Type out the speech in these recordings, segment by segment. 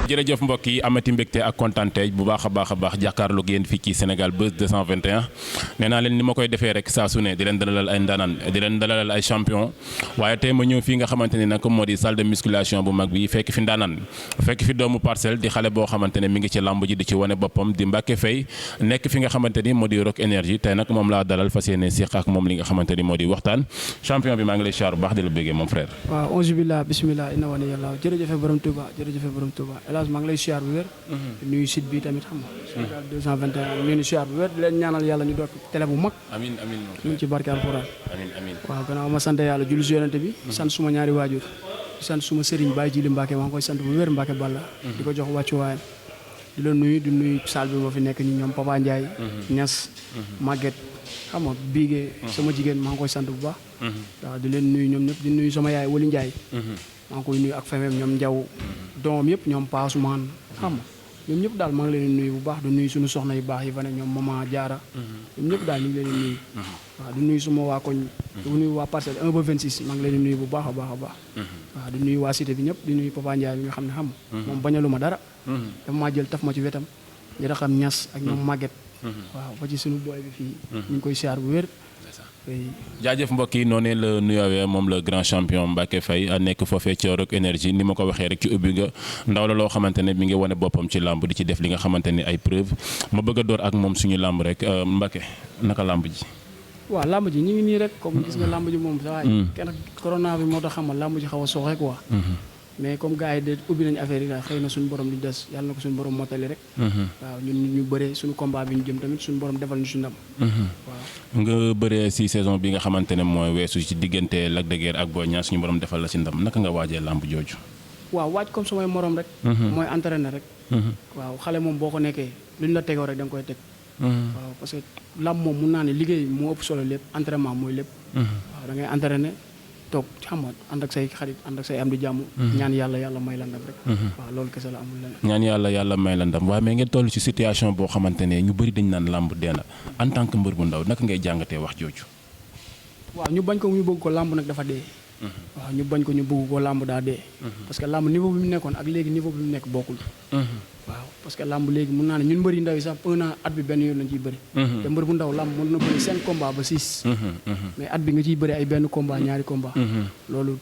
jërëjëf mbokk yi amati mbégte ak kontante bu baax a baax jàkkaarloog yéen fii ci Sénégal Buzz 221 nee naa leen ni ma koy defee rek saa su ne di leen dalalal ay ndaanaan di leen dalalal ay champion waaye tey ma ñëw fii nga xamante ne nag moo di salle de musculation bu mag bi fekk fi ndaanaan fekk fi doomu Parcelles di xale boo xamante ne mi ngi ci lamb ji di ci wane boppam di Mbacké Faye nekk fi nga xamante ni moo di Rock Énergie tey nag moom laa dalal fas yéene séq ak moom li nga xamante ni moo di waxtaan champion bi maa ngi lay siyaar bu baax di la bëggee mon frère. waaw auzu billah bismillah inna wali yàlla jërëjëfe borom Touba jërëjëfe borom Touba hélas maa ngi lay siyaar bu wér di nuyu site bi tamit xam nga Sénégal 221 ñu ngi siyaar bu wér di leen ñaanal yàlla ñu doon télé bu mag amiin amiin ñu ci barke alxuraan amiin waaw gannaaw ma sant yàlla julli si yonente bi sant suma ñaari waajur di sant suma sëriñ Baye Jili Mbacké maa ngi koy sant bu wér Mbacké Balla di ko jox wàccuwaayam di la nuyu di nuyu salle bi ma fi nekk ñi ñoom Papa Ndiaye Niass Maguette xam nga Bigué sama jigéen maa ngi koy sant bu baax waaw di leen nuyu ñoom ñëpp di nuyu sama yaay Wali Ndiaye maa ngi koy nuyu ak femem ñoom Ndiaw doomam yëpp ñoom Paasumaan xam nga ñoom ñëpp daal maa ngi leen di nuyu bu baax di nuyu suñu soxna yu baax yi fa ne ñoom Mama Diarra ñoom ñëpp daal ñu ngi leen di nuyu waaw di nuyu suma waa koñ di nuyu waa Parcelles 1 ba 26 maa ngi leen di nuyu bu baax a baax a baax waaw di nuyu waa cité bi ñëpp di nuyu Papa Ndiaye bi nga xam ne xam moom bañalu ma dara dafa maa jël taf ma ci wetam di xam Niass ak ñoom Maguette waaw ba ci suñu booy bi fii ñu ngi koy siyaar bu wér jaajëf mbokk yi noonu la nuyoowee moom la grand champion Mbacké Faye nekk foofee ci Rock Énergie ni ma ko waxee rek ci ubbi nga ndaw la loo xamante ne mi ngi wane boppam ci làmb di ci def li nga xamante ne ay preuve ma bëgg a door ak moom suñu làmb rek Mbacké naka làmb ji waaw làmb ji ñu ngi nii rek comme gis nga làmb ji moom sa waay kenn corona bi moo tax xam nga làmb ji xaw a sooxe quoi mais comme gars yi de ubbi nañu affaire yi daal xëy na suñu borom li des yàlla na ko suñu borom mottali rek waaw ñun ñu bëree suñu combat bi ñu jëm tamit suñu borom defal ñu suñu ndam waaw nga bëree si saison bi nga xamante ne mooy weesu ci diggante Lac de Guiers ak Boy Niang suñu borom defal la si ndam naka nga waajee làmb jooju waaw waaj comme samay morom rek mooy entraîner rek waaw xale moom boo ko nekkee lu ñu la tegoo rek da nga koy teg waaw parce que làmb moom mun naa ne liggéey moo ëpp solo lépp entraînement mooy lépp waaw da ngay entraîner toog xam nga ànd ak say xarit ànd ak say am di jàmm ñaan yàlla may la ndam rek waaw loolu kese la amul leneen ñaan yàlla may la ndam waaye mais ngeen toll ci situation boo xamante ne ñu bëri dañ naan làmb dee na en tant que mbër bu ndaw naka ngay jàngatee wax jooju waaw ñu bañ ko ñu bëgg ko làmb nag dafa dee waaw ñu bañ ko ñu bëgg ko làmb daa dee parce que làmb niveau bi mu nekkoon ak léegi niveau bi mu nekk bokkul waaw parce que làmb léegi mun naa ne ñun mbëri ndaw yi sax un an at bi benn yoon lañ ciy bëri te mbër bu ndaw làmb mën na bëri 5 combat ba 6 mais at bi nga ciy bëri ay benn combat ñaari combat loolu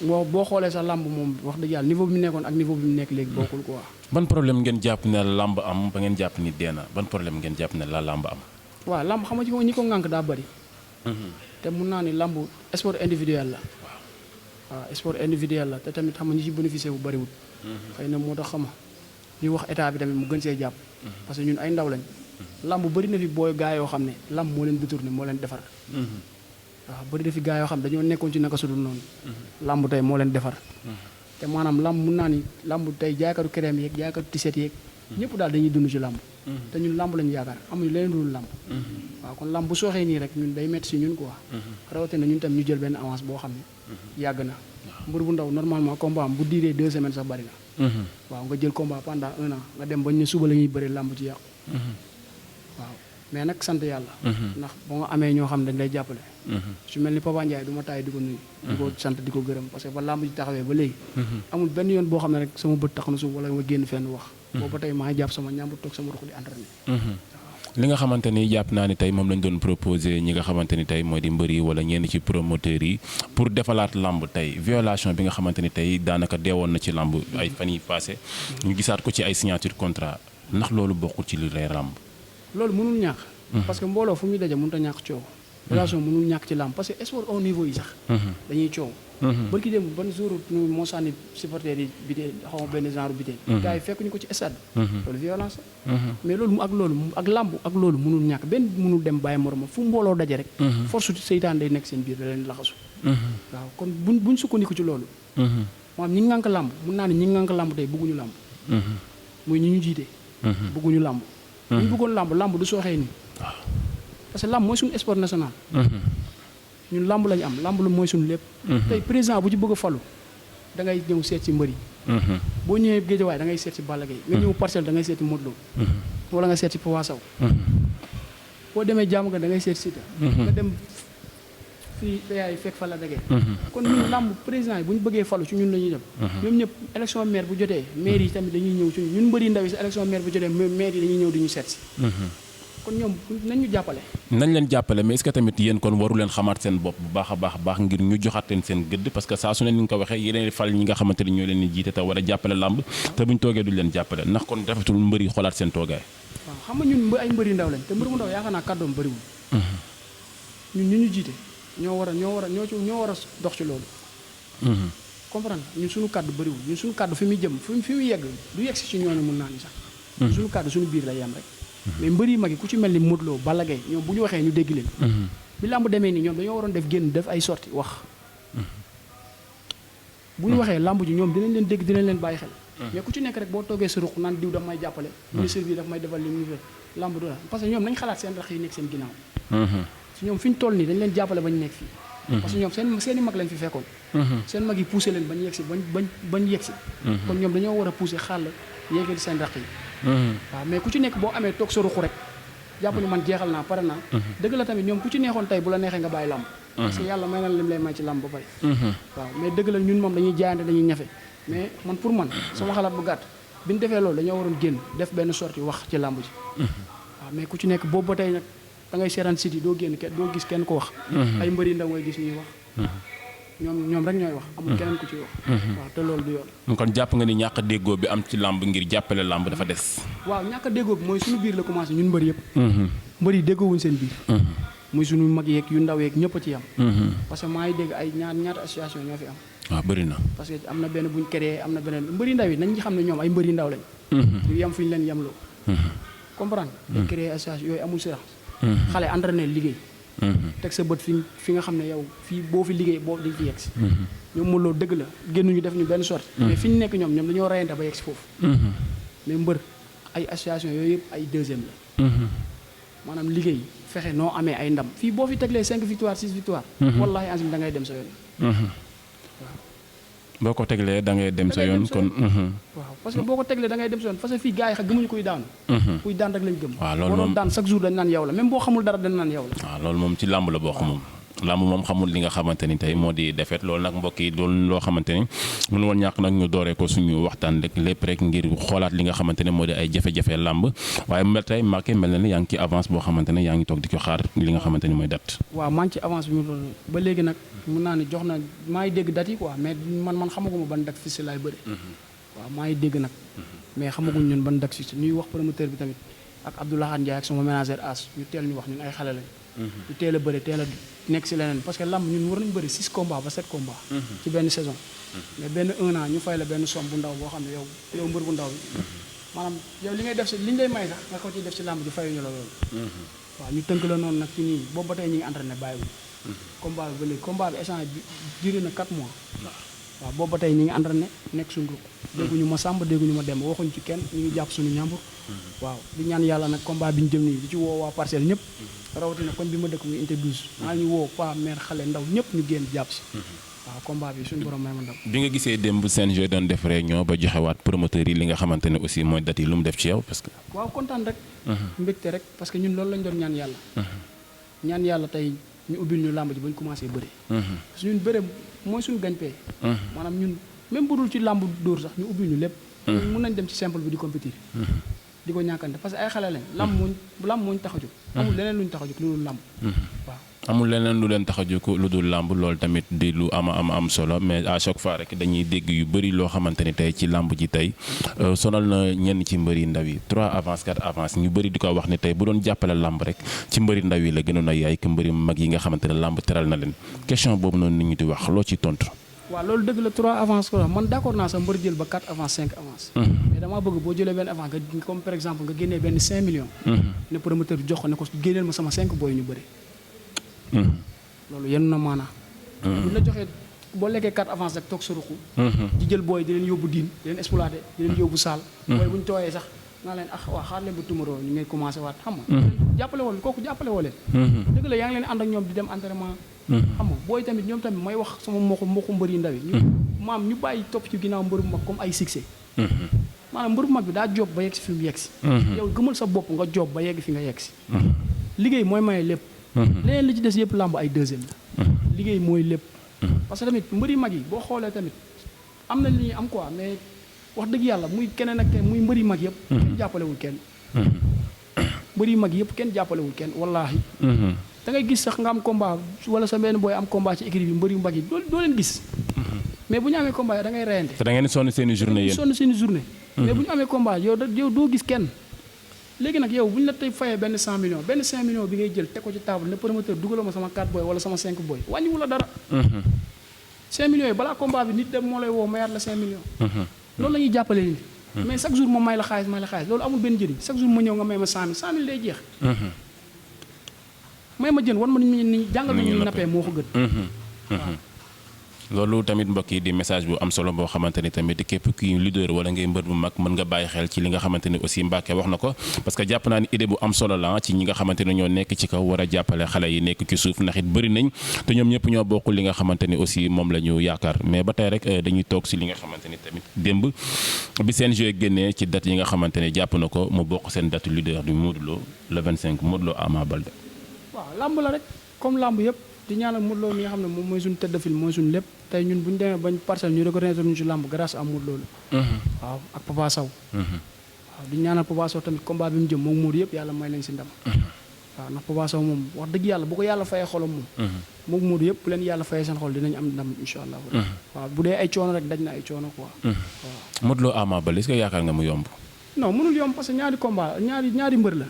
boo xoolee sax làmb moom wax dëgg yàlla niveau bi mu nekkoon ak niveau bi mu nekk léegi bokkul quoi ban problème ngeen jàpp ne la làmb am ba ngeen jàpp ni dee na ban problème ngeen jàpp ne la làmb am waaw làmb xam nga ci ñi ko ŋànk daa bëri te mun naa ni làmb sport individuel la waaw sport individuel la te tamit xam nga ñi ci bénéficié bu bëriwul xëy na moo tax xam nga ñuy wax état bi tamit mu gën see jàpp parce que ñun ay ndaw lañ lamb bëri na fi booy gaa yoo xam ne lamb moo leen détourné moo leen defar waaw bëri na fi gaa yoo xam ne dañoo nekkoon ci naka sudul noonu lamb tey moo leen defar te maanaam lamb mun naa ni lamb tey jaaykatu crème yeeg jaaykatu tiset yeeg ñëpp daal dañuy dund ci lamb te ñun lamb lañu yaakaar amuñu leneen dul lamb waaw kon lamb bu sooxee nii rek ñun day metti si ñun quoi rawatina ñun tam ñu jël benn avance boo xam ne yàgg na mbër bu ndaw normalement combat am bu diiree 2 semaines sax bari na waaw nga jël combat pendant 1 an nga dem ba ñu suba la ñuy bëri làmb ci yàqu waaw mais nag sant yàlla ndax ba nga amee ñoo xam ne dañ lay jàppale su mel ni Papa Ndiaye du ma taay di ko nuyu di ko sant di ko gërëm parce que ba làmb ji taxawee ba léegi amul benn yoon boo xam ne rek sama bët tax na suuf wala ma génn fenn wax boobu ba tey maa ngi jàpp sama ñàmbu toog sama ruq di entraîné li nga xamante ni jàpp naa ni tey moom lañ doon proposé ñi nga xamante ni tey mooy di mbër yi wala ñenn ci promoteurs yi pour defalaat lamb tey violation bi nga xamante ni tey daanaka deewoon na ci lamb ay fan yi passé ñu gisaat ko ci ay signature contrat ndax loolu bokkul ci li lay lamb loolu mënul ñàkk parce que mbooloo fu muy daje mënut a ñàkk coow violation mënul ñàkk ci lamb parce que sport au niveau yi sax dañuy coow bërki démb ban jour moo sànni supporters yi bitee xaw ma benn genre bitee gars yi fekk ñu ko ci stade loolu violence mais loolu ak làmb ak loolu mënul ñàkk benn mënul dem bàyyi moroma fu mbooloo daje rek force seytaan day nekk seen biir da leen laxasu waaw kon buñ sukkandiku ci loolu maanaam ñi ngànk làmb mun naa ne ñi ngànk làmb tey bëgguñu làmb muy ñi ñu jiite bëgguñu làmb ñu bëggoon làmb du sooxee nii parce que làmb mooy suñu sport national ñun làmb lañu am làmb la mooy suñu lépp tey président bu ci bëgg a falu da ngay ñëw seet ci mbër yi boo ñëwee Géejawaay da ngay seet ci Balla Gaye nga ñëw Parcelles da ngay seet ci Modou Lo wala nga seet ci Papa Sow boo demee jàmm nga da ngay seet ci Siteu nga dem fii PA yi fekk fa la dagee. kon ñun làmb président yi bu ñu bëggee falu ci ñun la ñuy dem. ñoom ñëpp élection maire bu jotee maire yi tamit dañuy ñëw ci ñun mbëri ndaw yi si élection maire bu jotee maire yi dañuy ñëw di ñu seet si. kon ñoom nañ ñu jàppale. nañ leen jàppale mais est-ce que tamit yéen kon waru leen xamaat seen bopp bu baax a baax ngir ñu joxaat leen seen gëdd parce que saa su ne ni nga ko waxee yéen fal ñi nga xamante ni ñoo leen di jiite te war a jàppale làmb te buñ toogee duñ leen jàppale ndax kon rafetul mbëri xoolaat seen toogaay. waaw xam nga ñun ay mbëri ndaw lañ te mbër mu ndaw yaakaar naa kàddoom bëriwul. ñun ñu jiite ñoo war a dox ci loolu. comprendre ñun suñu kàddu bëriwul ñun suñu kàddu fi muy jëm fi muy yegg du yegg si ci ñooñu mun naa ni sax. suñu kàddu suñu biir lay yem rek. mais mbër yi mag yi ku ci mel ni Modou Lo Balla Gaye ñoom bu ñu waxee ñu dégg leen. bi làmb demee nii ñoom dañoo waroon def génn def ay sorti wax. bu ñu waxee làmb ji ñoom dinañ leen dégg dinañ leen bàyyi xel. mais ku ci nekk rek boo toogee sa ruq naan diw daf may jàppale. ministre bi daf may defal li mu fi làmb du la parce que ñoom nañ xalaat seen rax yi nekk seen ginnaaw. si ñoom fi ñu toll nii dañ leen jàppale bañ nekk fii. parce que ñoom seen i mag lañ fi fekkoon. seen mag yi poussé leen bañ yegg si bañ yegg si. kon ñoom dañoo war a poussé xàll yéegal seen rax yi. waaw mais ku ci nekk boo amee toog sa ruq rek jàpp ni man jeexal naa pare naa. dëgg la tamit ñoom ku ci neexoon tey bu la neexee nga bàyyi làmb. parce que yàlla may na lim lay may ci làmb ba pare. waaw mais dëgg la ñun moom dañuy jaayante dañuy ñafe mais man pour man sama xalaat bu gàtt bi ñu defee loolu dañoo waroon génn def benn sortie wax ci làmb ji. waaw mais ku ci nekk boobu ba tey nag da ngay seetaan site yi doo génn doo gis kenn ko wax. ay mbëri ndaw ngay gis ñuy wax. ñoom rek ñooy wax amul keneen ku ci wax. waaw te loolu du yoon. kon jàpp nga ni ñàkk a déggoo bi am ci làmb ngir jàppale làmb dafa des. waaw ñàkk a déggoo bi mooy suñu biir la commencé ñun mbëri yëpp. mbëri yi déggoowuñ seen biir. muy suñu mag yeeg yu ndaw yeeg ñëpp a ci am. parce que maa ngi dégg ay ñaata association ñoo fi am. waaw bëri na. parce que am na benn buñ créé am na beneen mbëri ndaw yi nañ xam ne ñoom ay mbëri ndaw lañ. ñu yem fi ñu leen yemloo. comprendre nga. créé association yooyu amul sërax. xale entraîné liggéey. teg sa bët fi nga xam ne yow fii boo fi liggéey boo di fi yegg si. ñoom mu loolu dëgg la génnuñu def ñu benn sorte mais fi ñu nekk ñoom dañoo reyante ba yegg si foofu. mais mbër ay association yooyu yëpp ay deuxième la. maanaam liggéey fexe noo amee ay ndam fii boo fi teglee 5 victoire 6 victoire. wallaahi ansim da ngay dem sa yoon. boo ko teglee da ngay dem sa yoon kon. waaw parce que boo ko teglee da ngay dem sa yoon parce que fii gars yi xam gëmuñu kuy daanu. kuy daan rek lañ gëm. waaw loolu moom daan chaque jour dañ naan yow la même boo xamul dara dañ naan yow la. waaw loolu moom ci làmb la bokk moom. làmb moom xamul li nga xamante ni tey moo di defet loolu nag mbokk yi doon loo xamante ni mënu woon ñàkk nag ñu dooree ko suñu waxtaan rek lépp rek ngir xoolaat li nga xamante ne moo di ay jafe-jafe làmb waaye mel tey Mbacké mel na ni yaa ngi ci avance boo xamante ne yaa ngi toog di ko xaar li nga xamante ni mooy date. waaw maa ngi ci avance bi mu toll ba léegi nag mun naa ne jox na maa ngi dégg date yi quoi mais man xamaguma ban date fixe laay bëri. waaw maa ngi dégg nag mais xamaguñ ñun ban date fixe ñuy wax promoteur bi tamit ak Abdoulaye Ndiaye ak sama manager As ñu teel ñu wax ñun ay xale lañ. ñu teel a bëri teel a nekk si leneen parce que lamb ñun war nañu bëri 6 combats ba 7 combats. ci benn saison. mais benn 1 an ñu fay la benn somme bu ndaw boo xam ne yow mbër bu ndaw bi. maanaam yow li ngay def si li ñu lay may sax nga ko ciy def si lamb ji fayuñu la loolu. waaw ñu tënk la noonu nag ci nii boobu ba tey ñu ngi entraîné bàyyiwuñu. combat bi ba léegi combat bi instant bi duré na 4 mois. waaw boobu ba tey ñu ngi entraîné nekk suñu groupe. dégguñu ma Samba dégguñu ma Demba waxuñu ci kenn ñu ngi jàpp suñu ñàmbur. waaw di ñaan yàlla nag combat bi ñu jëm nii di ci woo waa Parcelles ñëpp. rawatina kon bi ma dëkk muy unité 12. maa ngi woo pa mère xale ndaw ñëpp ñu génn jàpp si. waaw combat bi suñu borom may ma ndam. bi nga gisee démb CNG doon def réunion ba joxewaat promoteur yi li nga xamante ne aussi mooy date yi lu mu def ci yow parce que. waaw kontaan rek. mbégte rek parce que ñun loolu lañ doon ñaan yàlla. ñaan yàlla tey ñu ubbil ñu làmb ji ba ñu commencé bëri. parce que ñun bëre mooy suñu gagne-pain. maanaam ñun même bu dul ci làmb dóor sax ñu ubbil ñu lépp. mun nañ dem ci simple bi di compétir. di ko ñàkkante parce que ay xale lañ làmb moo ñu tax a jóg. amul leneen lu ñu tax a jóg lu dul làmb. waaw amul leneen lu leen tax a jóg lu dul làmb loolu tamit di lu am solo mais à chaque fois rek dañuy dégg yu bëri loo xamante ni tey ci làmb ji tey sonal na ñenn ci mbëri ndaw yi 3 avance 4 avance ñu bëri di ko wax ne tey bu doon jàppale làmb rek ci mbëri ndaw yi la gënoon a yaay que mbëri mag yi nga xamante ne làmb teral na leen question boobu noonu nit ñi di wax loo ci tontu. waaw loolu dëgg la 3 avance ko man d'accord naa sax mbër jël ba 4 avance 5 avance mais damaa bëgg boo jëlee benn avance nga comme par exemple nga génnee benn 5 millions ne promoteur bi jox ko ne ko génneel ma sama 5 booy ñu bëri loolu yenn na maanaa bu la joxee boo lekkee 4 avance rek toog sa ruqu di jël booy di leen yóbbu diin di leen exploité di leen yóbbu saal booy bu ñu tooyee sax nga leen waa xaar leen ba tumaroo ñu ngay commencé waat xam nga jàppale woo kooku jàppale woo leen dëgg la yaa ngi leen ànd ak ñoom di dem entraînement xam nga booy tamit ñoom tamit may wax sama mbokku mbër yi ndaw yi ñu bàyyi topp ci ginnaaw mbër bu mag comme ay succès maanaam mbër bu mag bi daa job ba yegg si fi mu yegg si yow gëmal sa bopp nga job ba yegg fi nga yegg si liggéey mooy maye lépp leneen li ci des yëpp làmb ay deuxième la liggéey mooy lépp. parce que tamit mbëri mag yi boo xoolee tamit am na li ñuy am quoi mais wax dëgg yàlla muy keneen ak kenn muy mbëri mag yëpp. kenn jàppalewul kenn. mbëri mag yëpp kenn jàppalewul kenn wallaahi. da ngay gis sax nga am combat wala sa benn booy am combat ci équipe bi mbëri mag yi doo leen gis. mais bu ñu amee combat yow da ngay reyante. te da ngeen sonn seen i journée yéen sonn seen i journée. mais bu ñu amee combat yow doo gis kenn. léegi nag yow bu ñu la tey fayee benn 100 millions benn 5 millions bi ngay jël teg ko ci table ne promoteur dugaloo ma sama 4 boy wala sama 5 boy wàññiwu la dara. 5 millions yi balaa combat bi nit dem moo lay woo mayaat la 5 millions. loolu la ñuy jàppale nit. mais chaque jour moom may la xaalis loolu amul benn njëriñ chaque jour ma ñëw nga may ma 100000 100000 day jeex. may ma jën wan ma ni jàngal ma ñu nappee moo ko gën. loolu tamit mbokk yi di message bu am solo boo xamante ni tamit képp ki leader wala ngay mbër bu mag mën nga bàyyi xel ci li nga xamante ni aussi Mbacké wax na ko parce que jàpp naa ni idée bu am solo la ci ñi nga xamante ne ñoo nekk ci kaw war a jàppale xale yi nekk ci suuf ndax it bëri nañ te ñoom ñëpp ñoo bokkul li nga xamante ni aussi moom la ñu yaakaar mais ba tey rek dañuy toog si li nga xamante ni tamit démb bi seen jeu génnee ci date yi nga xamante ne jàpp na ko mu bokk seen date leader du Modou Lo le 25 Modou Lo Ama Baldé. waaw lamb la rek comme lamb yëpp di ñaanal Modou Lo mi nga xam ne moom mooy suñu tête de file mooy suñu lépp tey ñun bu ñu demee bañ parcelle ñu reconnaître ñu ci lamb grâce à Modou Lo la. waaw ak Papa Sow. waaw di ñaanal Papa Sow tamit combat bi mu jëm moom Modou yëpp yàlla may leen si ndam. waaw ndax Papa Sow moom wax dëgg yàlla bu ko yàlla fayee xolam moom. moom Modou yëpp bu leen yàlla fayee seen xol dinañ am ndam incha allah. waaw bu dee ay coono rek daj na ay coono quoi. waaw Modou Lo Ama Baldé est-ce que yaakaar nga mu yomb. non mënul yomb parce que ñaari combat ñaari mbër la.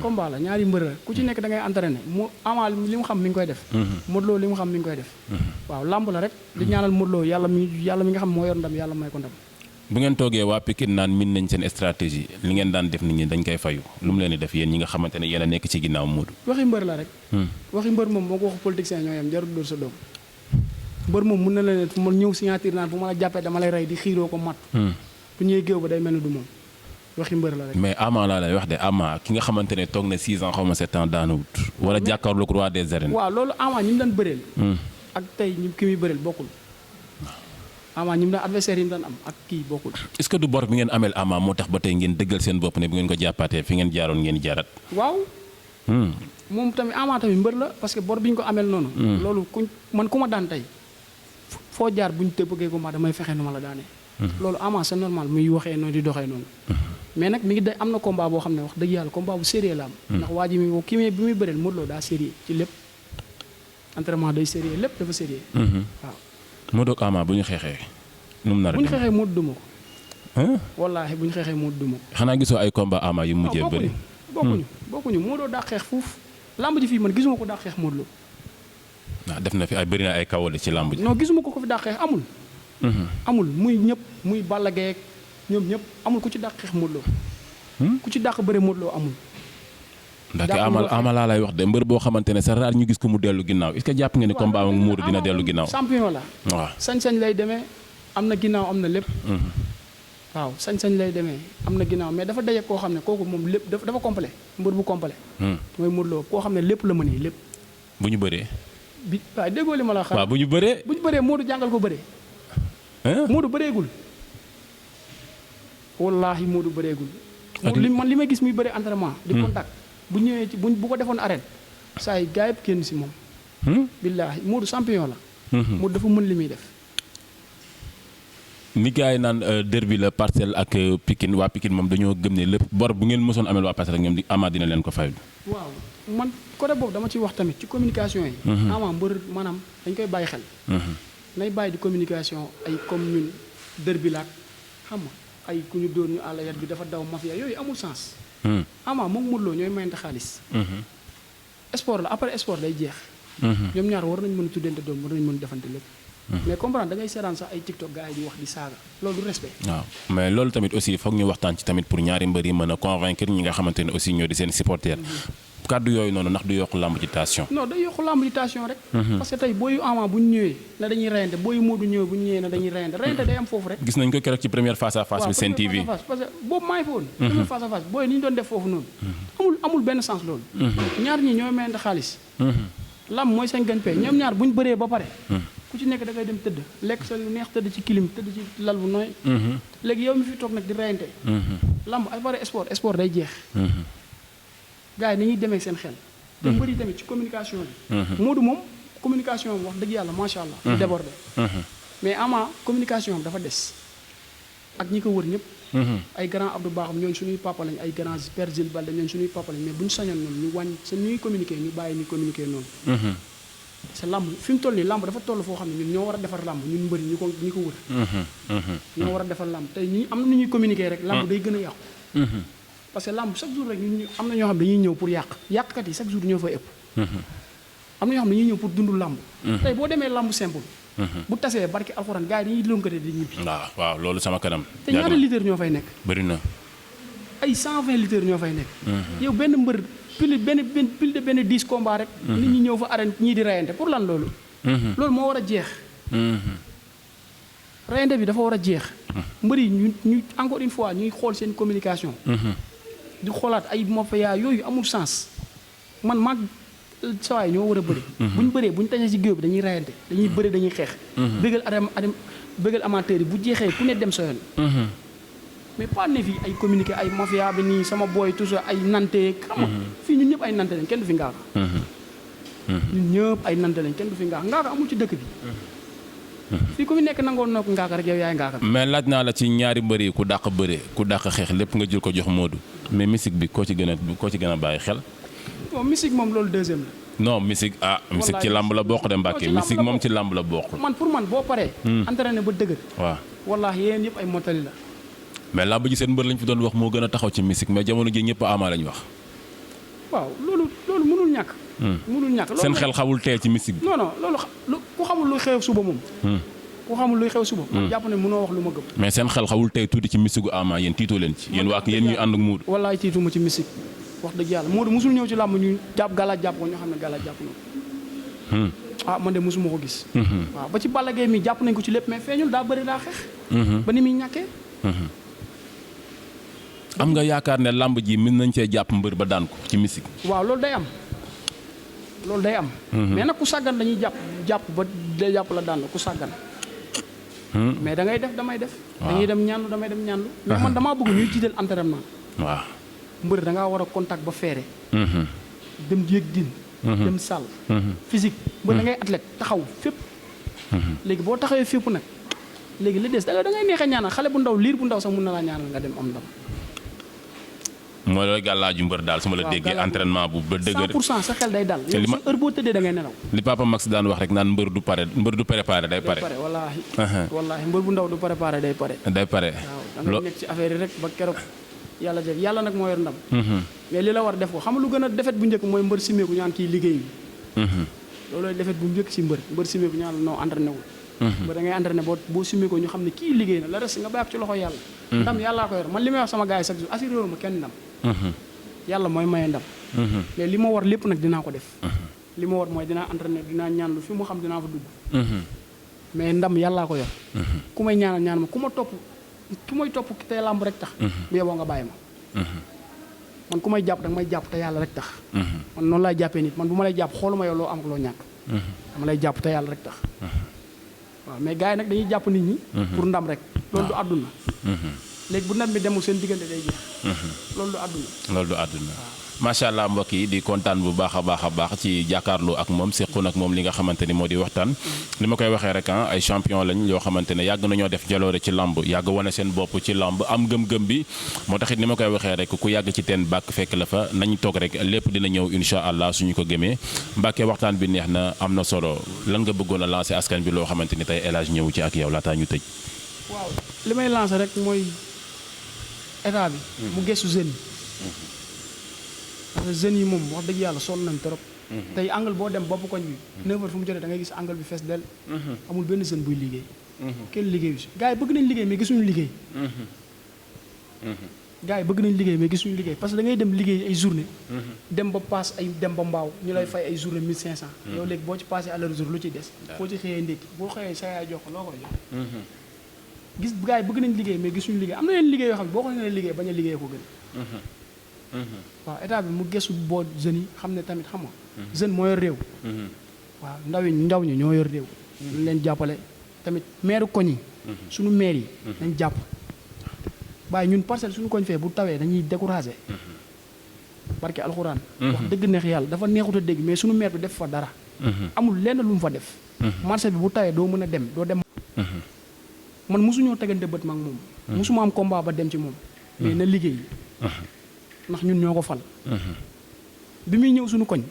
combat la ñaari mbër la ku ci nekk da ngay entraîné mu Ama li mu xam mi ngi koy def. Modou Lo li mu xam mi ngi koy def. waaw lamb la rek. di ñaanal Modou Lo yàlla mi nga xam moo yor ndam yàlla may ko ndam. bu ngeen toogee waa Pikine naan min nañ seen stratégie li ngeen daan def nit ñi dañ koy fayu lu mu leen di def yéen ñi nga xamante ne yéen a nekk ci ginnaaw Modou. waxi mbër la rek. waxi mbër moom moo ko wax politicien ñoo yem jarul dóor sa doom. mbër moom mun na la ne fu ma ñëw signature naan bu ma la jàppee dama lay rey di xiiroo ko mat. bu ñëwee géew ba day mel ni du moom waxi mbër la rek. mais Ama laa lay wax de Ama ki nga xamante ne toog na 6 ans xaw ma 7 ans daanawut wala jàkkaarloog roi des arènes. waaw loolu Ama ñi mu daan bëreel. ak tey ñi ki muy bëreel bokkul. Ama ñi mu daan adversaire yi mu daan am ak kii bokkul. est-ce que du bor bi ngeen ameel Ama moo tax ba tey ngeen dëggal seen bopp ne bu ngeen ko jàppaatee fi ngeen jaaroon ngeen jaarat. waaw. moom tamit Ama tamit mbër la parce que bor bi ñu ko ameel noonu. loolu ku ma daan tey foo jaar bu ñu tëbbee ko ma damay fexe nu ma la daanee. loolu Ama c'est normal muy waxee noonu di doxee noonu. mais nag mi ngi am na combat boo xam ne wax dëgg yàlla combat bu sérieux la am. ndax waa ji bi muy bëreel Modou Lo daa sérieux ci lépp entraînement day sérieux lépp dafa sérieux. waaw. Modou ak Ama bu ñu xeexee. nu mu nar a bu ñu xeexee Modou duma ko. wallaahi bu ñu xeexee Modou duma ko. xanaa gisoo ay combat Ama yu mujjee bëri. bokkuñu Modou daa xeex fuuf lamb ji fii man gisuma ko daa xeex Modou Lo. waaw def na fi ay bëri na ay kawale ci lamb ji. non gisuma ko fi daa xeex amul. amul muy ñëpp muy Balla Gaye ak ñoom ñëpp amul ku ci dàq xeex Modou Lo. ku ci dàq bëre Modou Lo amul. ndaxte Ama laa lay wax de mbër boo xamante ne sa raar ñu gis ko mu dellu ginnaaw est-ce que jàpp nga ni combat ak Modou dina dellu ginnaaw. champion la. waaw sañ-sañ lay demee am na ginnaaw am na lépp. waaw sañ-sañ lay demee am na ginnaaw mais dafa daje koo xam ne kooku moom lépp dafa complet mbër bu complet. mooy Modou Lo koo xam ne lépp la mënee lépp. bu ñu bëree. waaw déggoo li ma la xam. waaw bu ñu bëree. Modou jàngal ko bëree. Modou bëreegul. wallaahi Modou bëreegul. li may gis muy bëre entraînement. di contact bu ñëwee ci bu ko defoon arène. saa yi gaa yëpp kenn si moom. billaahi Modou champion la. Modou dafa mën li muy def. ni gars yi naan derby la Parcelles ak Pikine waa Pikine moom dañoo gëm ne lépp bor bu ngeen mësoon amel waa Parcelles ak ñoom di Ama dina leen ko fayal. waaw man côté boobu dama ciy wax tamit ci communication yi. Ama mbër maanaam dañ koy bàyyi xel. nay bàyyi di communication ay comme ñun derby la xam nga ay ku ñu dóor ñu àll yat bi dafa daw mafia yooyu amul sens. Ama moom Modou Lo ñooy mayante xaalis. sport la après sport day jeex. ñoom ñaar war nañ mën a tuddante doom war nañ mën a defante lépp. mais comprendre da ngay seetaan sax ay TikTok gars yi di wax di saaga loolu respect. waaw mais loolu tamit aussi foog ñu waxtaan ci tamit pour ñaari mbër yi mën a convaincre ñi nga xamante ne aussi ñoo di seen supporter. kàddu yooyu noonu ndax du yokk lamb ji tension. non day yokk lamb ji tension rek. parce que tey booyu Ama bu ñu ñëwee na dañuy reyante booyu Modou ñëwee bu ñu ñëwee na dañuy reyante day am foofu rek. gis nañ ko keroog ci première face à face bi Sen TV. parce que boobu maa ngi fa woon. première face à face booy ni ñu doon def foofu noonu. amul benn sens loolu. ñaar ñi ñooy mayante xaalis. lamb mooy seen gagne-pain ñoom ñaar bu ñu bëree ba pare. ku ci nekk da ngay dem tëdd lekk sa lu neex tëdd ci clim tëdd ci lal bu nooy. léegi yow mi fi toog nag di reyante. lamb ay pare sport day jeex. gars yi ni ñuy demee seen xel. te mbëri tamit ci communication bi. Modou moom communication am wax dëgg yàlla macha allah. du débordé. mais Ama communication am dafa des ak ñi ko wër ñëpp. ay grand Abdou Bakhoum ñooñu suñuy papa lañ ay grand Père Gilles Balde ñooñu suñuy papa lañ mais bu ñu sañoon ñoom ñu wàññi sa ñuy communiquer ñu bàyyi ñu communiquer noonu. parce que lamb fi mu toll nii lamb dafa toll foo xam ne ñun ñoo war a defar lamb ñun mbëri ñi ko wër. ñoo war a defar lamb tey ñi am na nu ñuy communiquer rek. lamb day gën a yàqu. parce que lamb chaque jour rek ñun am na ñoo xam ne dañuy ñëw pour yàqkat yi chaque jour ñoo fay ëpp. am na ñoo xam ne dañuy ñëw pour dund lamb. tey boo demee lamb simple. bu tasee barki alxuraan gars yi dañuy lonkate di ñibbi. waaw loolu sama kanam. te ñaata litres ñoo fay nekk. bëri na. ay 120 litres ñoo fay nekk. yow benn mbër pile de benn 10 combats rek. nit ñi ñëw fa arène ñii di rayante pour lan loolu. loolu moo war a jeex. rayante bi dafa war a jeex. mbër yi ñu encore une fois ñuy xool seen communication. di xoolaat ay mafia yooyu amul sens man maag sawaay ñoo war a bëri. bu ñu bëree bu ñu tañee ci géew bi dañuy rayante dañuy bëri dañuy xeex. bëggal amateur yi bu jeexee ku ne dem sa yoon. mais pas ne fii ay communiqué ay mafia bi nii sama booy toujours ay nante xam nga fii ñun ñëpp ay nante lañ kenn du fi ngaaka. ñun ñëpp ay nante lañ kenn du fi ngaaka amul ci dëkk bi. fii ku fi nekk nangoon na ko ngaaka rek yow yaay ngaaka. mais laaj naa la ci ñaari mbër yi ku dàq bëre ku dàq xeex lépp nga jël ko jox Modou mais musique bi koo ci gën a bàyyi xel. bon musique moom loolu deuxième la. non musique musique ci làmb la bokk de Mbàkke musique moom ci làmb la bokk. man pour man boo paree. entraîné ba dëgër. waaw wallaahi yéen yëpp ay mottali la. mais làmb ji seen mbër lañ fi doon wax moo gën a taxaw ci musique mais jamono ji ñëpp Ama lañ wax. waaw loolu mënul ñàkk. mënul ñàkk loolu seen xel xawul tee ci musique bi. non loolu ku xamul luy xew suba moom. ku xamul luy xew suba. man jàpp ne mënoo wax lu ma gëm. mais seen xel xawul tey tuuti ci musique gu Ama yéen tiitoo leen ci. yéen ñuy ànd ak Modou. wallaay tiituma ci musique wax dëgg yàlla Modou musul ñëw ci làmb ñu jàpp galaaj jàpp ko ñoo xam ne galaaj jàpp na man de musuma ko gis. waaw ba ci Balla Gaye mi jàpp nañ ko ci lépp mais feeñul daa bëri daa xeex. ba ni muy ñàkkee. am nga yaakaar ne làmb ji mën nañ cee jàpp mbër ba daan ko ci musique. waaw loolu day am. mais nag ku sàggan dañuy jàpp ba day jàpp la daan la ku sàggan. mais da ngay def damay def. dañuy dem ñaanlu damay dem ñaanlu. mais man damaa bëgg ñuy jiital entraînement. waaw. mbër da ngaa war a contact ba feere. dem yéeg din. dem salle. physique mbër da ngay athlète taxaw fépp. léegi boo taxawee fépp nag léegi li des da ngay neex a ñaanal xale bu ndaw liir bu ndaw sax mun na laa ñaanal nga dem am ndam. mooy loolu gàllaaju mbër daal su ma la déggee entraînement bu ba dëgër 100% sa xel day dal. te li ma heure boo tëddee da ngay nelaw. li papa Max daan wax rek naan mbër du préparé day pare. wallaahi mbër bu ndaw du préparé day pare. waaw da nga nekk ci affaire yi rek ba keroog yàlla def yàlla nag moo yor ndam. mais li la war def ko xam lu gën a defet bu njëkk mooy mbër simeeku ñaan kii liggéey bi. loolooy defet bu njëkk ci mbër simeeku ñaan non entraîné wul. ba da ngay entraîné boo simeekoo ñu xam ne kii liggéey na la reste nga bàyyi ci loxo yàlla. ndam yàllaa ko yor man li may wax sama gars yi chaque jour assuré ma kenn ndam. yàlla mooy maye ndam. mais li ma war lépp nag dinaa ko def. li ma war mooy dinaa entraîné dinaa ñaanlu fi mu xam dinaa fa dugg. mais ndam yàllaa ko yor. ku may ñaan ma ku may topp te làmb rek tax. bu yeboo nga bàyyi ma. man ku may jàpp danga may jàpp te yàlla rek tax. man noonu laay jàppee nit man bu ma lay jàpp xooluma yow loo am ak loo ñàkk. dama lay jàpp te yàlla rek tax. waaw mais gars yi nag dañuy jàpp nit ñi. pour ndam rek loolu du àdduna. léegi bu ndam bi demul seen diggante day jeex. loolu du àdduna. macha allah mbokk yi di kontaan bu baax a baax ci jàkkaarloo ak moom sequ nag moom li nga xamante ni moo di waxtaan. li ma koy waxee rek ay champion lañ yoo xamante ne yàgg nañoo def jaloore ci lamb yàgg wane seen bopp ci lamb am gëm-gëm bi moo taxit ni ma koy waxee rek ku yàgg ci teen bàkk fekk la fa nañ toog rek lépp dina ñëw incha allah suñu ko gëmee Mbàkke waxtaan bi neex na am na solo lan nga bëggoon a lancer askan bi loo xamante ni tey El Hadj ñëwu ci ak yow laataa ñu tëj. waaw li may lancer rek mooy état bi. mu gëstu jeunes yi. parce que jeunes yi moom wax dëgg yàlla sonn nañ trop. tey angle boo dem bopp koñ bi. 9h fu mu jotee da ngay gis angle bi fees del amul benn jeune buy liggéey. kenn liggéeyu si gars yi bëgg nañ liggéey mais gisuñu liggéey. gars yi bëgg nañ liggéey mais gisuñu liggéey parce que da ngay dem liggéey ay journée. dem ba paas ay dem ba mbaaw ñu lay fay ay journée 1500. yow léegi boo ci passé à l'heure jour lu ciy des. boo ci xëyee ndékki boo xëyee sa yaay jox ko loo koy jox. gis gars yi bëgg nañ liggéey mais gisuñu liggéey am na leen liggéey yoo xam ne boo ko nee liggéey bañ a liggéey ko gën. waaw état bi mu gëstu boo jeunes yi xam ne tamit xam nga. jeune moo yor réew. waaw ndaw ñi ñoo yor réew. ñu leen jàppale tamit maire koñ yi. suñu maire yi. nañ jàpp bàyyi ñun parcelle suñu koñ fee bu tawee dañuy découragé. barke alxuraan. wax dëgg neex yàlla dafa neexut a dégg mais suñu maire bi def fa dara. amul lenn lu mu fa def. marché bi bu tawee doo mën a dem doo dem. man mosuñoo tegante bët ma ak moom. mosuma am combat ba dem ci moom. mais na liggéey. ndax ñun ñoo ko fal. bi muy ñëw suñu koñ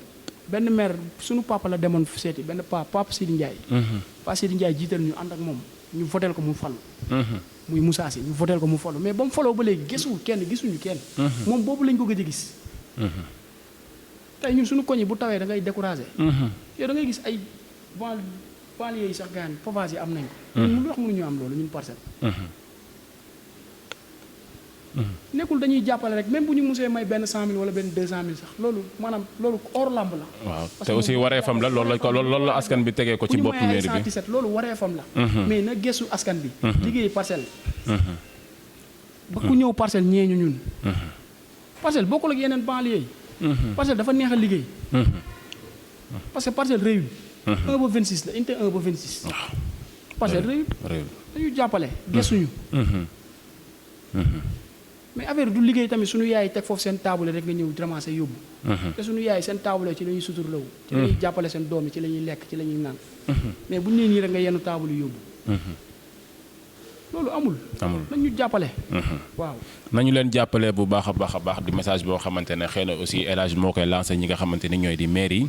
benn maire suñu papa la demoon seeti benn papa Sidi Ndiaye. papa Sidi Ndiaye jiital ñu ànd ak moom ñu votel ko mu fal. muy Moussa Sy ñu votel ko mu falu mais ba mu faloo ba léegi gisuwul kenn gisuñu kenn. moom boobu lañ ko gëj a gis. tey ñun suñu koñ yi bu tawee da ngay découragé. yow da ngay gis ay banlieue yi sax gaan pavage yi am nañ ko. ñun lu wax mënuñu am loolu ñun Parcelles. nekkul dañuy jàppale rek même bu ñu musee may benn 100 000 wala benn 200 000 sax loolu maanaam loolu hors lamb la. waaw te aussi wareefam la loolu la askan bi tegee ko ci bopp mairie bi. 117 loolu wareefam la. mais na gëstu askan bi. liggéey Parcelles. ba ku ñëw Parcelles ñee ñu ñun. Parcelles bokkul ak yeneen banlieue yi. Parcelles dafa neex a liggéey. parce que Parcelles réyul. 1 ba 26 la inte 1 ba 26. waaw Parcelles réyul. dañu jàppale gëstuñu. mais affaire du liggéey tamit suñu yaay teg foofu seen taabule rek nga ñëw ramasser yóbbu. te suñu yaay seen taabule ci la ñuy suturlawu. ci la ñuy jàppale seen doom yi ci la ñuy lekk ci la ñuy naan. mais bu ñu nee nii rek nga yenn taabule yóbbu. loolu amul. nañ ñu jàppale. waaw nañu leen jàppale bu baax a baax di message boo xamante ne xëy na aussi El Hadj moo koy lancé ñi nga xamante ni ñooy di maire yi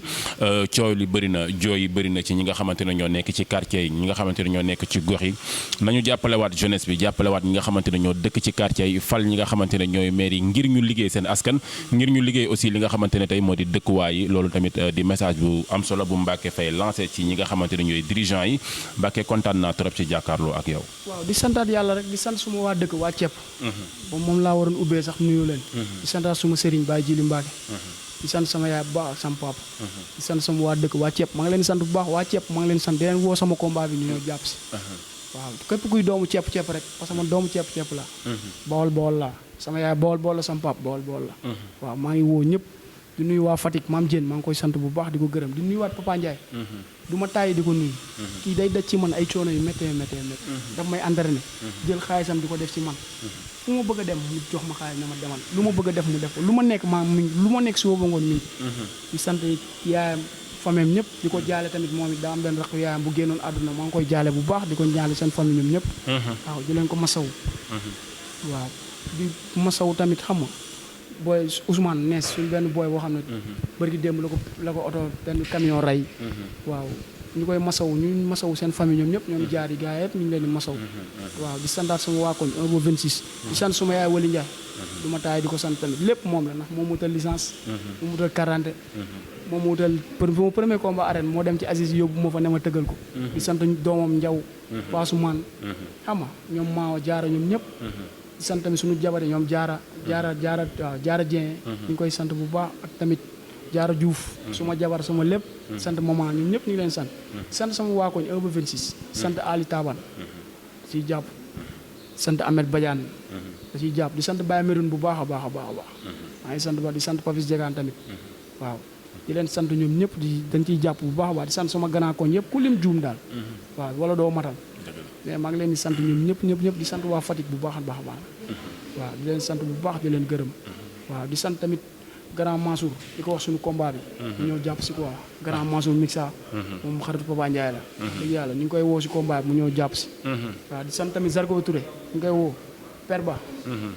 coow li bëri na jooy yi bëri na ci ñi nga xamante ne ñoo nekk ci quartier yi ñi nga xamante ne ñoo nekk ci gox yi nañu jàppalewaat jeunesse bi jàppalewaat ñi nga xamante ne ñoo dëkk ci quartier yi fal ñi nga xamante ne ñooy maire yi ngir ñu liggéey seen askan ngir ñu liggéey aussi li nga xamante ne tey moo di dëkkuwaay yi loolu tamit di message bu am solo bu Mbacké Faye lancé ci ñi nga xamante ne ñooy dirigeant yi Mbacké kontaan naa trop ci jàkkaarloo ak yow. waaw di santaat yàlla rek di sant suma waa dëkk waa ceeb moom laa waroon ubbee sax nuyu leen di santaat suma sëriñ Baye Jili Mbacké di sant sama yaay bu baax ak sama papa di sant sama waa dëkk waa ceeb maa ngi leen di sant bu baax waa ceeb maa ngi leen di sant di leen woo sama combat bi ñu ñëw jàpp si waaw képp kuy doomu ceeb rek parce que man doomu ceeb la Bawol la sama yaay Bawol la sama papa Bawol la waaw maa ngi woo ñëpp di nuyu waa Fatick Maam Diène maa ngi koy sant bu baax di ko gërëm di nuyuwaat Papa Ndiaye du ma tàyyi di ko nuyu kii day daj ci man ay coono yu méttee daf may entraîné jël xaalisam di ko def ci man fu ma bëgg a dem mu jox ma xaalis na ma demal lu ma bëgg a def mu def ko lu ma nekk lu ma nekk si woo ba ngoon mi di sant yaayam famille ñëpp di ko jaale tamit moom it daa am benn rakk yaayam bu génnoon àdduna maa ngi koy jaale bu baax di ko jaale seen famille ñoom ñëpp waaw di leen ko masaw waaw di masaw tamit xam nga booy Ousmane Nees suñu benn booy boo xam ne bërki démb la ko oto benn camion rey waaw ñu koy masaw seen famille ñoom ñëpp ñoom jaar yi gars yëpp ñu ngi leen di masaw waaw di santaat sama waa koñ 1 ba 26 di sant suma yaay Wali Ndiaye du ma taay di ko sant tamit lépp moom la ndax moom mu wutal licence moom mu wutal quarante moom mu wutal premier combat arène moo dem ci Aziz yóbbu ma fa ne ma tëggal ko di sant doomam Ndiaw Baasumaan xam nga ñoom Maawa Jaara ñoom ñëpp di sant tamit suñu jabar yi ñoom jaara Dieng ñu ngi koy sant bu baax ak tamit jaara Diouf suma jabar suma lépp sant maman ñun ñëpp ñu ngi leen sant sant sama waa koñ 1 ba 26 sant Ali Taban da ciy jàpp sant Ahmed Badiane da ciy jàpp di sant Baye Medoune bu baax a baax maa ngi sant ba di sant Papis Jegaan tamit waaw di leen sant ñoom ñëpp dañ ciy jàpp bu baax a baax di sant sama grand koñ yëpp ku lim juum daal waaw wala doo matal mais maa ngi leen di sant ñoom ñëpp di sant waa Fatick bu baax a baax waaw di leen sant bu baax di leen gërëm waaw di sant tamit grand Mansour di ko wax suñu combat bi ñu ñëw jàpp si quoi grand Mansour Mixa moom xaritu Papa Ndiaye la dëgg yàlla ñu ngi koy woo si combat bi mu ñëw jàpp si waaw di sant tamit Zargo Touré ñu ngi koy woo Père Ba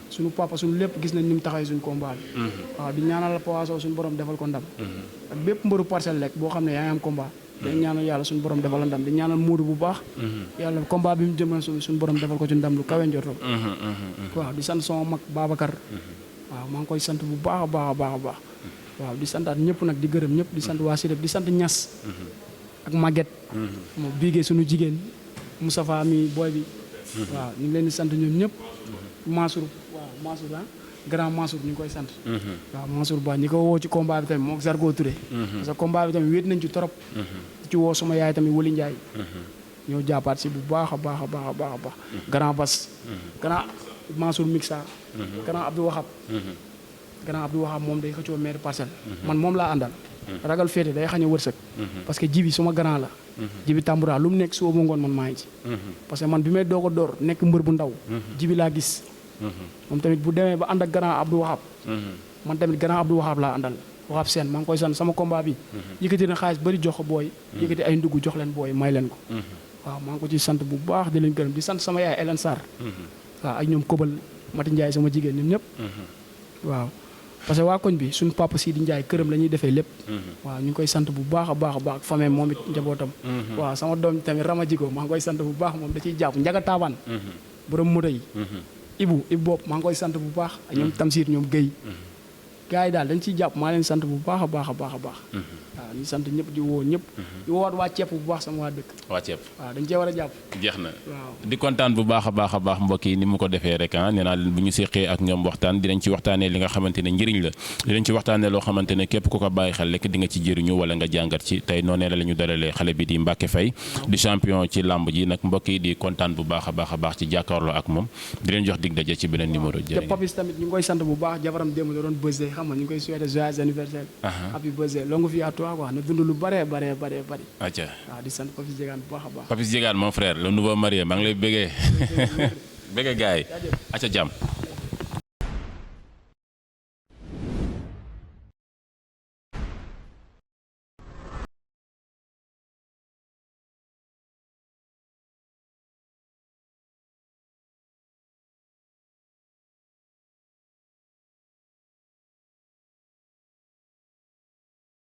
suñu papa suñu lépp gis nañ ni mu taxawee suñu combat bi waaw di ñaanal Papa Sow suñu borom defal ko ndam ak bépp mbëru Parcelles rek boo xam ne yaa ngi am combat dañ ñaanal yàlla suñu borom defal la ndam di ñaanal Moodu bu baax yàlla combat bi mu jëmale suñu borom defal ko ci ndam lu kawe njortam waaw di sant sama mag Babacar waaw maa ngi koy sant bu baax a baax waaw di santaat ñëpp nag di gërëm ñëpp di sant waa Siré di sant Ñas ak Maguette moom biigee suñu jigéen Moustapha mi booy bi waaw ñu ngi leen di sant ñoom ñëpp Mansour grand Mansour ñu ngi koy sant waaw Mansour Ba ñi ko woo ci combat bi tamit moom Zargo Touré parce que combat bi tamit wéet nañ ci trop ci woo sama yaay tamit Wali Ndiaye ñoo jàppaat si bu baax a baax grand Bas grand Mansour Mixa grand Abdou Wahab moom day xëccoo maire Parcelles man moom laa àndal ragal féete day xañ a wërsëg parce que jibi suma grand la jibi Tamboura lu mu nekk suba ba ngoon man maa ngi ci parce que man bi may doog a door nekk mbër bu ndaw jibi laa gis moom tamit bu demee ba ànd ak grand Abdou Wahab man tamit grand Abdou Wahab laa àndal Wahab Sène maa ngi koy sant sama combat bi yëkkati na xaalis bëri jox ko booy yëkkati ay ndugg jox leen booy may leen ko waaw maa ngi ko ci sant bu baax di leen gërëm di sant sama yaay Hélène Sarr waaw ak ñoom Kobal Mati Ndiaye sama jigéen ñun ñëpp waaw parce que waa koñ bi suñu papa Sidi Ndiaye këram la ñuy defee lépp waaw ñu ngi koy sant bu baax a baax a baax ak famille moom it njabootam waaw sama doom tamit Rama Jiko maa ngi koy sant bu baax moom da ciy jàpp Njaga Taabaan borom moto yi Ibu bopp maa ngi koy sant bu baax ak ñoom Tamsir ñoom Guèye gars yi daal dañ ciy jàpp maa leen sant bu baax a baax a baax a baax waaw ñu sant ñëpp di woo ñëpp di woowaat waa ceeb bu baax sama waa dëkk waa ceeb waaw dañ cee war a jàpp jeex na waaw di kontaan bu baax a baax mbokk yi ni mu ko defee rek nee naa leen bu ñu séqee ak ñoom waxtaan dinañ ci waxtaanee li nga xamante ne njëriñ la dinañ ci waxtaanee loo xamante ne képp ku ko bàyyi xel rek di nga ci jëriñu wala nga jàngat ci tey noonee la ñu dalalee xale bi di Mbacké Faye di champion ci làmb ji nag mbokk yi di kontaan bu baax a baax ci jàkkaarloo ak moom di leen jox dig daje ci beneen numéro te Papis tamit ñu ngi koy sant bu baax jabaram démb da doon birthday xam nga ñu ngi koy souhaiter joyeux anniversaire happy birthday longue vie à toi quoi na dund lu bare acca waaw di sant Papis Diegane bu baax a baax Papis Diegane mon frère le nouveau marié maa ngi lay bëggee bëggee gars yi acca jàmm